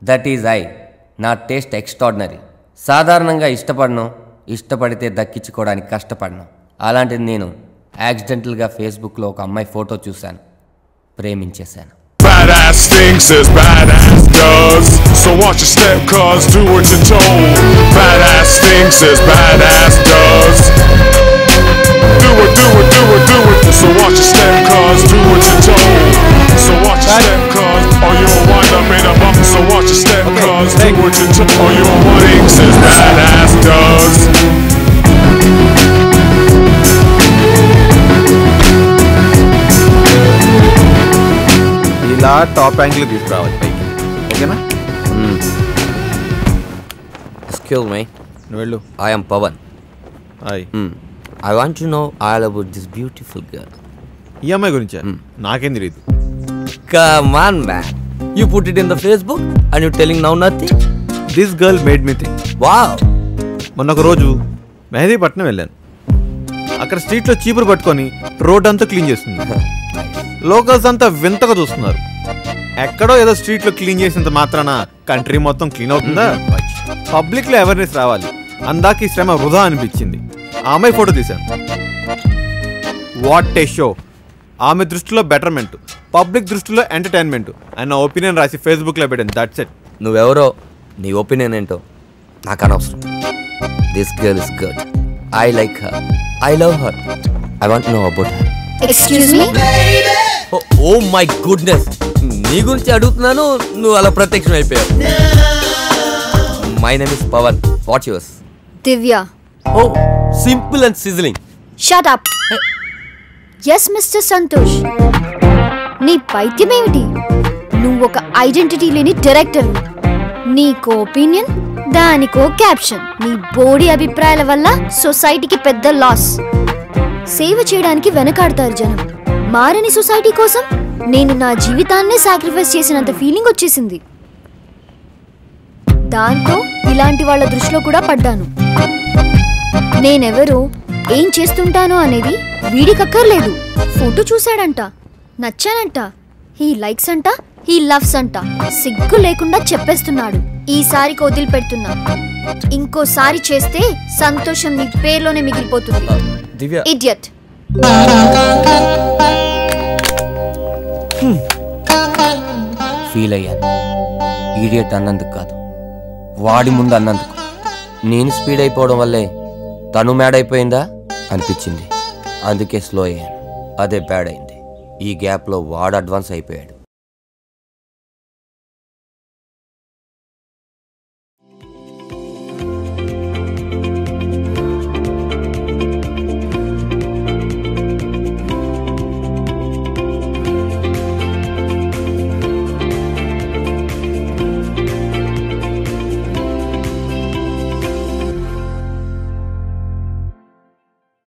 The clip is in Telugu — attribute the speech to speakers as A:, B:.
A: That is I. నా టేస్ట్ ఎక్స్ట్రాడినరీ. సాధారణంగా ఇష్టపడితే దక్కించుకోవడానికి కష్టపడను. అలాంటిది నేను యాక్సిడెంటల్గా ఫేస్బుక్లో ఒక అమ్మాయి ఫోటో చూశాను, ప్రేమించేశాను.
B: Badass thinks as badass does, so watch your step cause do what you're told. Badass thinks as badass does, do it, so watch your step cause do what you're told. So watch your step cause or you'll wind up in a bump. So watch your step cause do what you're told, or you'll thinks as badass does.
C: ఇలా టాప్ యాంగిల్ తీసుకురావాలి పైకి, ఓకేనా?
A: Excuse me.
C: నువ్వు వెళ్ళు.
A: I am Pavan.
C: Hi.
A: I want to know all about this beautiful girl.
C: ఈ అమ్మాయి గురించా? నాకేం తెలియదు.
A: Come on man, you put it in the Facebook and you telling now nothing.
C: This girl made me think.
A: Wow.
C: మొన్న ఒక రోజు మెహదీపట్నం వెళ్ళాను. అక్కడ స్ట్రీట్లో చీపురు పట్టుకొని రోడ్ అంతా క్లీన్ చేస్తుంది. లోకల్స్ అంతా వింతగా చూస్తున్నారు. ఎక్కడో ఏదో స్ట్రీట్లో క్లీన్ చేసినంత మాత్రాన కంట్రీ మొత్తం క్లీన్ అవుతుందా? పబ్లిక్లో అవేర్నెస్ రావాలి, అందాక ఈ శ్రమ వృధా అనిపించింది. ఆ అమ్మాయి ఫోటో తీశాను. What a show! ఆమె దృష్టిలో బెటర్మెంట్, పబ్లిక్ దృష్టిలో ఎంటర్టైన్మెంట్ అని నా ఒపీనియన్ రాసి ఫేస్బుక్లో పెట్టాను. That's it.
A: నువ్వెవరో, నీ ఒపీనియన్ ఏంటో నాకు అనవసరం. This girl is good. I like her. I love her. I want know about her.
D: Excuse me.
A: Oh my goodness, నీ గురించి అడుగుతున్నాను, నువ్వు అలా ప్రత్యక్షం అయిపోయావు. My name is Pavan. What yours?
D: Divya.
A: Oh simple and sizzling.
D: Shut up. Yes mister Santosh, నీ పైత్యమేమిటి? నువ్వు ఒక ఐడెంటిటీ లేని డైరెక్టర్. నీకో ఒపీనియన్, దానికో క్యాప్షన్. నీ బోడి అభిప్రాయాల వల్ల సొసైటీకి పెద్ద లాస్. సేవ చేయడానికి వెనకాడతారు జనం. మారని సొసైటీ కోసం నేను నా జీవితాన్నే సాక్రిఫైస్ చేసినంత ఫీలింగ్ వచ్చేసింది. దాంతో ఇలాంటి వాళ్ళ దృష్టిలో కూడా పడ్డాను. నేనెవరో, ఏం చేస్తుంటానో అనేది వీడికక్కర్లేదు. ఫోటో చూశాడంట, నచ్చానంట, హీ లైక్స్ అంట, హీ లవ్స్ అంట. సిగ్గు లేకుండా చెప్పేస్తున్నాడు. ఈసారికి వదిలిపెడుతున్నా. ఇంకోసారి చేస్తే సంతోషం నీ పేర్లోనే మిగిలిపోతుంది.
A: దివ్య.
D: ఇడియట్.
A: ఫీల్ అయ్యాను. ఈడియట్ అన్నందుకు కాదు, వాడి ముందు అన్నందుకు. నేను స్పీడ్ అయిపోవడం వల్లే తను మ్యాడ్ అయిపోయిందా అనిపించింది. అందుకే స్లో అయ్యాను. అదే బ్యాడ్ అయింది. ఈ గ్యాప్లో వాడు అడ్వాన్స్ అయిపోయాడు.